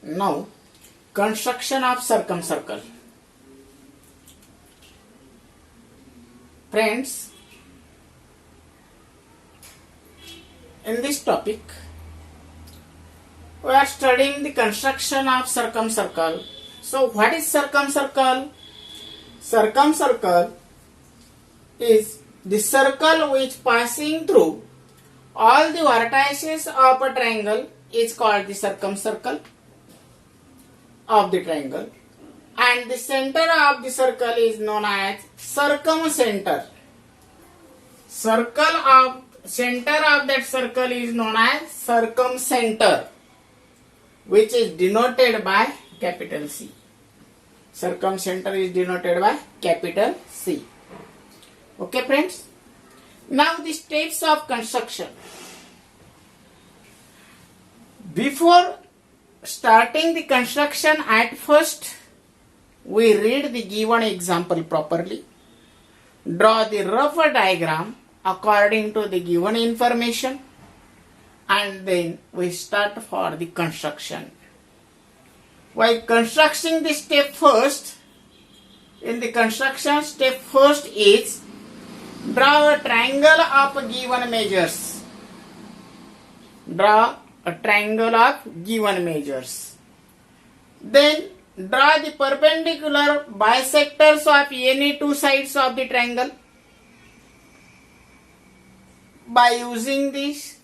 Now, construction of circumcircle. Friends, in this topic, we are studying the construction of circumcircle. So, what is circumcircle? Circumcircle is the circle which passing through all the vertices of a triangle is called the circumcircle of the triangle, and the center of the circle is known as circumcenter. Center of that circle is known as circumcenter, which is denoted by capital C. Circumcenter is denoted by capital C. Okay, friends. Now the steps of construction. Before starting the construction, at first we read the given example properly, draw the rough diagram according to the given information, and then we start for the construction. While constructing the step first, in the construction step first is draw a triangle of given measures. Draw a triangle of given measures. Then draw the perpendicular bisectors of any two sides of the triangle by using these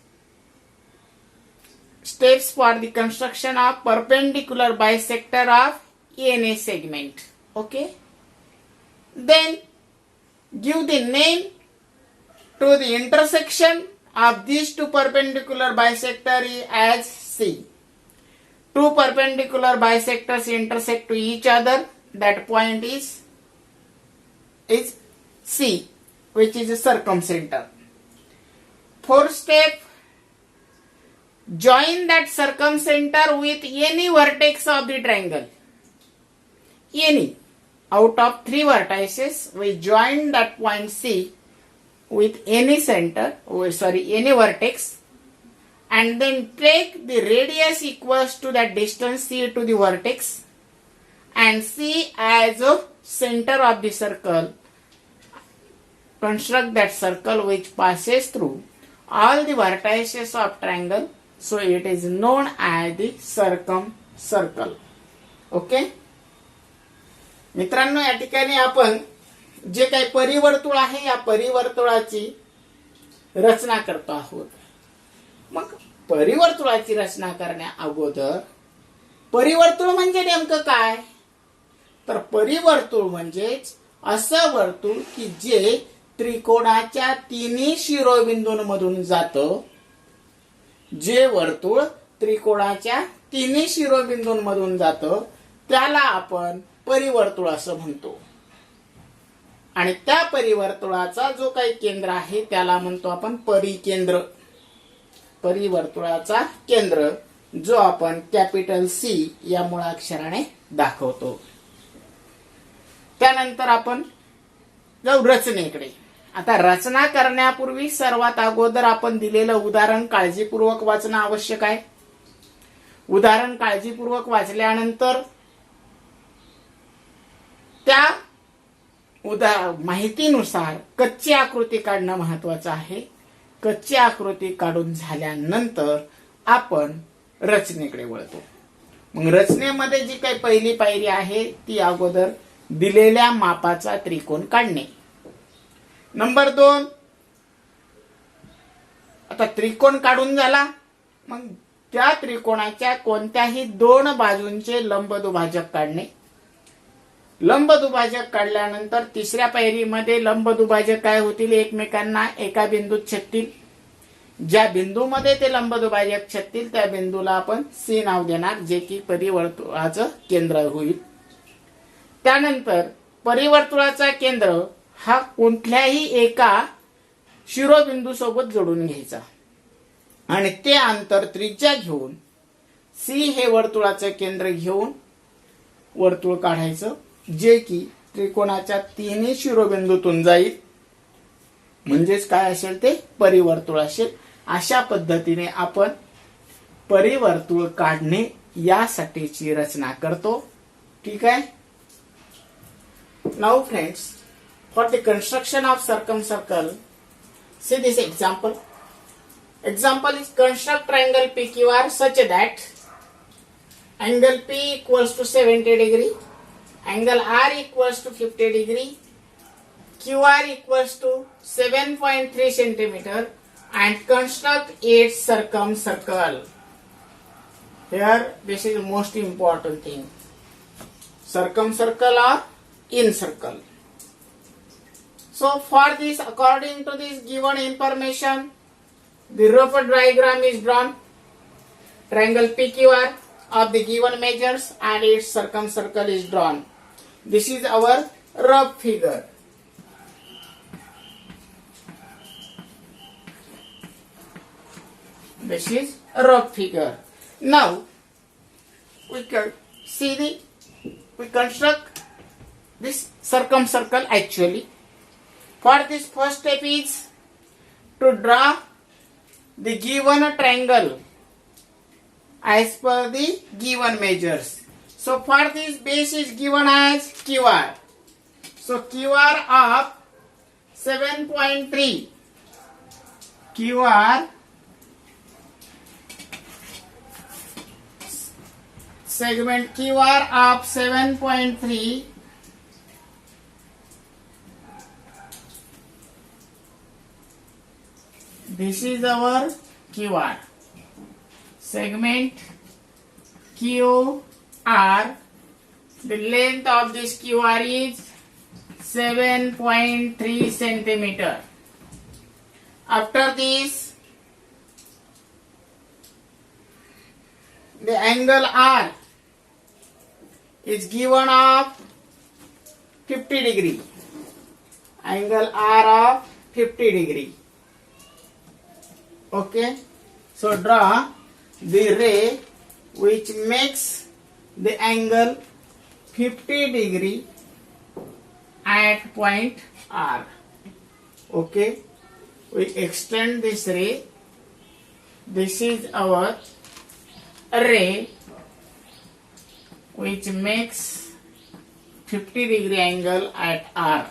steps for the construction of perpendicular bisector of any segment. Okay. Then give the name to the intersection of these two perpendicular bisectors as C. Two perpendicular bisectors intersect to each other. That point is C, which is a circumcenter. Fourth step, join that circumcenter with any vertex of the triangle. Any. Out of three vertices, we join that point C with any any vertex, and then take the radius equals to that distance C to the vertex, and C as a center of the circle. Construct that circle which passes through all the vertices of triangle. So it is known as the circumcircle. Okay. मित्रांनो, या ठिकाणी आपण जे काही परिवर्तुळ आहे या परिवर्तुळाची रचना करतो आहोत. मग परिवर्तुळाची रचना करण्या अगोदर परिवर्तुळ म्हणजे नेमकं काय, तर परिवर्तुळ म्हणजेच असं वर्तुळ की जे त्रिकोणाच्या तिन्ही शिरोबिंदूंमधून जातं. जे वर्तुळ त्रिकोणाच्या तिन्ही शिरोबिंदूंमधून जातं त्याला आपण परिवर्तुळ असं म्हणतो. आणि त्या परिवर्तुळाचा जो काही केंद्र आहे त्याला म्हणतो आपण परिकेंद्र. परिवर्तुळाचा केंद्र जो आपण कॅपिटल सी या मुळाक्षराने दाखवतो. त्यानंतर आपण जाऊ रचनेकडे. आता रचना करण्यापूर्वी सर्वात अगोदर आपण दिलेलं उदाहरण काळजीपूर्वक वाचणं आवश्यक आहे. उदाहरण काळजीपूर्वक वाचल्यानंतर त्या माहितीनुसार कच्ची आकृती काढणं महत्वाचं आहे. कच्ची आकृती काढून झाल्यानंतर आपण रचनेकडे वळतो. मग रचनेमध्ये जी काही पहिली पायरी आहे ती अगोदर दिलेल्या मापाचा त्रिकोण काढणे. नंबर 2, आता त्रिकोण काढून झाला, मग त्या त्रिकोणाच्या कोणत्याही दोन बाजूंचे लंबदुभाजक काढणे. लंबदुभाजक काढल्यानंतर तिसऱ्या पायरीमध्ये लंबदुभाजक काय होतील, एकमेकांना एका बिंदूत छेदतील. ज्या बिंदूमध्ये ते लंबदुभाजक छेदतील त्या बिंदूला आपण सी नाव देणार, जे की परिवर्तुळाचं केंद्र होईल. त्यानंतर परिवर्तुळाचा केंद्र हा कुठल्याही एका शिरोबिंदू सोबत जोडून घ्यायचा आणि ते अंतर त्रिज्या घेऊन सी हे वर्तुळाचं केंद्र घेऊन वर्तुळ काढायचं, जे की त्रिकोणाच्या तिन्ही शिरोबिंदूतून जाईल. म्हणजेच काय असेल ते परिवर्तुळ असेल. अशा पद्धतीने आपण परिवर्तुळ काढणे यासाठीची रचना करतो. ठीक आहे. Now friends, for the construction of circumcircle, see this example. Example is construct triangle PQR such that angle P equals to 70 degree, angle R equals to 50 degree, QR equals to 7.3 centimeter, and construct its circumcircle. Here, this is the most important thing. Circumcircle or incircle. So, for this, according to this given information, the rough diagram is drawn. Triangle PQR of the given measures and its circumcircle is drawn. This is our rough figure. This is a rough figure. Now we can see we construct this circumcircle actually. For this, first step is to draw the given triangle as per the given measures. So for this, base is given as QR. So QR of 7.3, QR segment QR of 7.3, this is our QR. Segment QR, the length of this QR is 7.3 centimeter. After this, the angle R is given of 50 degree. Angle R of 50 degree. Okay, so draw the ray which makes the angle 50 degree at point R. Okay, we extend this ray. This is our ray which makes 50 degree angle at R.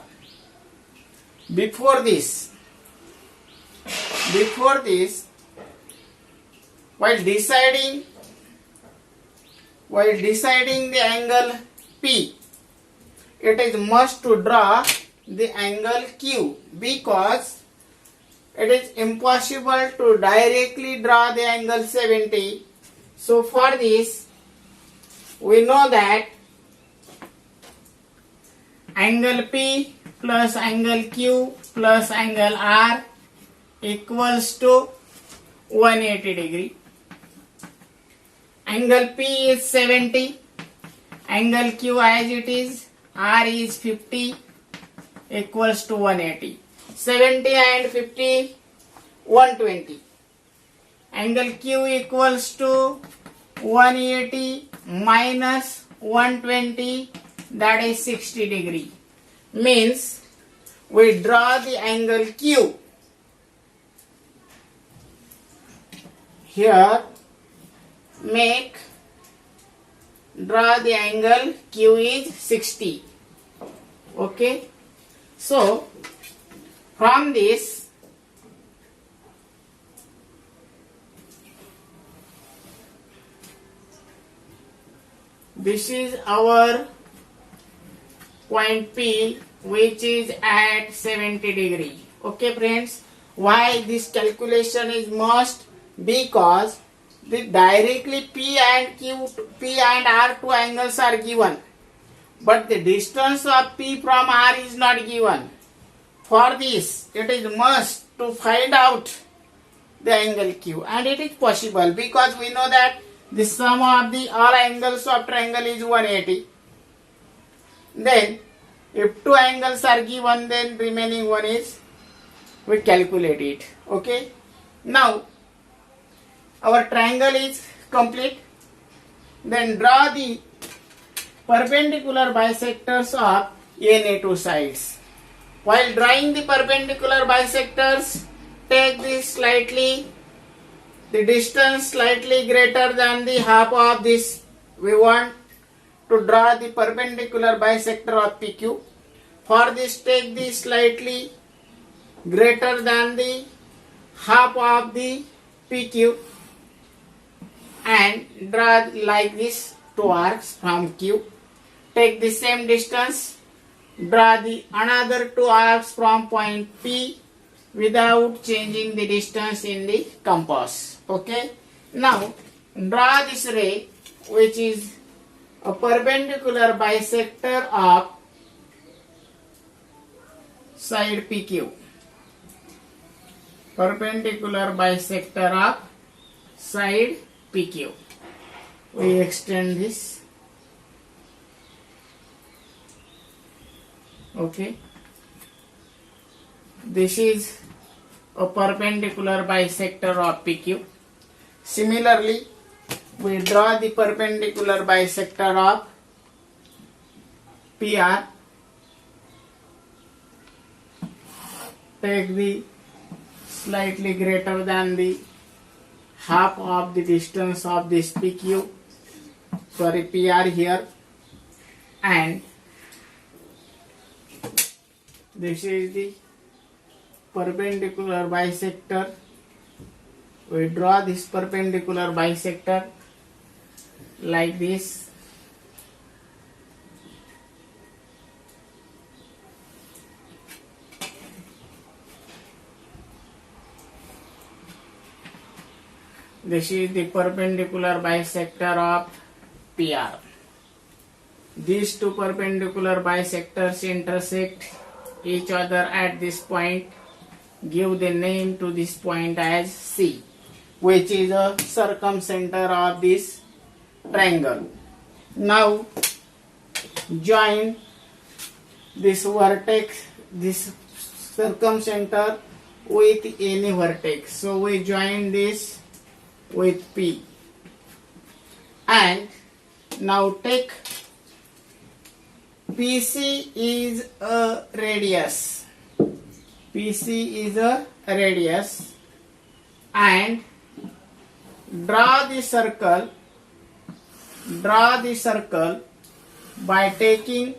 Before this, while deciding the angle P, it is must to draw the angle Q, because it is impossible to directly draw the angle 70. So for this, we know that angle P plus angle Q plus angle R equals to 180 degree. Angle P is 70, angle Q as it is, R is 50, equals to 180. 70 and 50, 120. Angle Q equals to 180 minus 120, that is 60 degree. Means we draw the angle Q. Here, draw the angle Q is 60. Okay. So, from this, this is our point P, which is at 70 degree. Okay friends, why this calculation is must? Because the directly P and R two angles are given, but the distance of P from R is not given. For this, it is must to find out the angle Q, and it is possible because we know that the sum of the all angles of triangle is 180. Then, if two angles are given, then remaining one is, we calculate it. Okay. Now, our triangle is complete. Then draw the perpendicular bisectors of any two sides. While drawing the perpendicular bisectors, take this slightly the distance slightly greater than the half of this, we want to draw the perpendicular bisector of PQ. For this, take the slightly greater than the half of the PQ and draw like this two arcs from Q. Take the same distance, draw the another two arcs from point P without changing the distance in the compass. Okay. Now draw this ray which is a perpendicular bisector of side PQ. Perpendicular bisector of side PQ. We extend this. Okay. This is a perpendicular bisector of PQ. Similarly, we draw the perpendicular bisector of PR. Take the slightly greater than the half of the distance of this PQ, sorry PR here, and this is the perpendicular bisector. We draw this perpendicular bisector like this. This is the perpendicular bisector of PR. These two perpendicular bisectors intersect each other at this point. Give the name to this point as C, which is a circumcenter of this triangle. Now join this vertex, this circumcenter with any vertex. So we join this with P, and now take PC is a radius. PC is a radius, and draw the circle by taking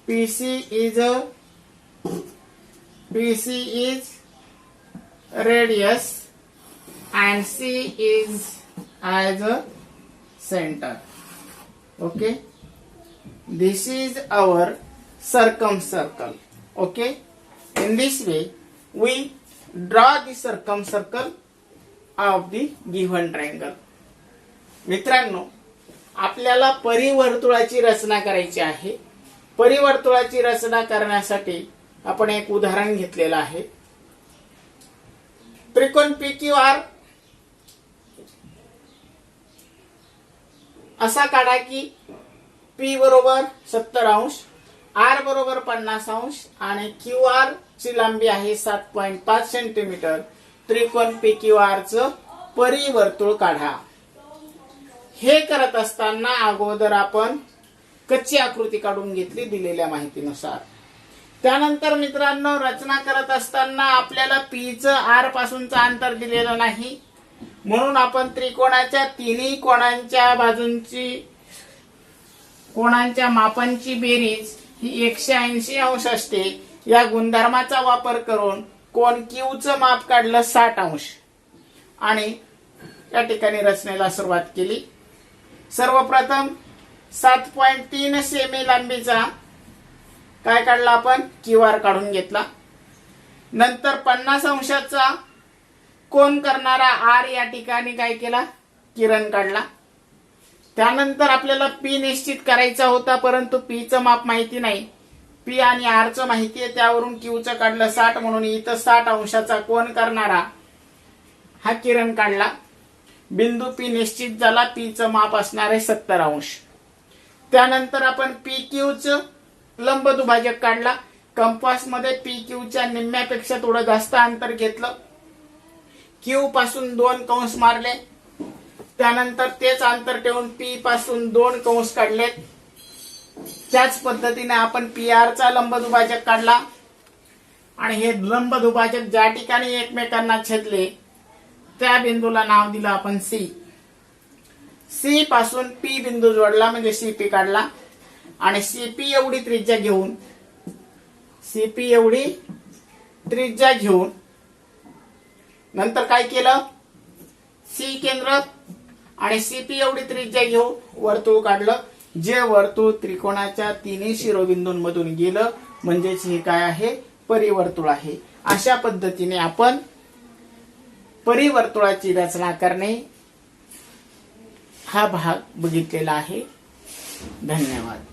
PC is radius and C is as a center. Okay, this is our circumcircle. Okay, in this way we draw the circumcircle of the given triangle. मित्रांनो, आपल्याला परिवर्तुळाची रचना करायची आहे. परिवर्तुळाची रचना करण्यासाठी आपण एक उदाहरण घेतलेलं आहे. त्रिकोण PQR असा काढा की P बरोबर 70 अंश, R बरोबर 50 अंश आणि QR ची लांबी आहे 7.5 सेंटीमीटर. त्रिकोण PQR चं परिवर्तुळ काढा. हे करत असताना अगोदर आपण कच्ची आकृती काढून घेतली दिलेल्या माहितीनुसार. त्यानंतर मित्रांनो, रचना करत असताना आपल्याला P चं R पासूनचं अंतर दिलेलं नाही, म्हणून आपण त्रिकोणाच्या तिन्ही कोणांच्या बाजूंची कोणांच्या मापांची बेरीज ही 180 अंश असते. या गुणधर्माचा वापर करून कोण Q चं माप काढलं 60 अंश आणि या ठिकाणी रचनेला सुरुवात केली. सर्वप्रथम 7.3 सेमी लांबीचा काय काढला आपण QR काढून घेतला. नंतर 50 अंशाचा कोण करणारा R या ठिकाणी काय केला, किरण काढला. त्यानंतर आपल्याला P निश्चित करायचा होता, परंतु P चं माप माहिती नाही. P आणि R चं माहिती आहे, त्यावरून Q चं काढलं 60, म्हणून इथं 60 अंशाचा कोण करणारा हा किरण काढला. बिंदू P निश्चित झाला. P चं माप असणार आहे 70 अंश. त्यानंतर आपण PQ चं लंब दुभाजक काढला. कंपास मध्ये PQ च्या निम्म्यापेक्षा थोडं जास्त अंतर घेतलं. Q पासून 2 कंस मारले. त्यानंतर तेच अंतर ठेवून P पासून 2 कंस काढलेत. त्याच पद्धतीने आपण PR चा लंब दुभाजक काढला आणि हे लंब दुभाजक ज्या ठिकाणी एकमेकांना छेदले त्या बिंदूला नाव दिलं आपण सी. सी पासून पी बिंदू जोडला म्हणजे सीपी काढला आणि सीपी एवढी त्रिज्या घेऊन नंतर काय केलं, सी केंद्र आणि सीपी एवढी त्रिज्या घेऊन वर्तुळ काढलं, जे वर्तुळ त्रिकोणाच्या तिन्ही शिरोबिंदूंमधून गेलं म्हणजेच हे काय आहे, परिवर्तुळ आहे. अशा पद्धतीने आपण परिवर्तुळाची रचना करणे हा भाग बघितलेला आहे. धन्यवाद.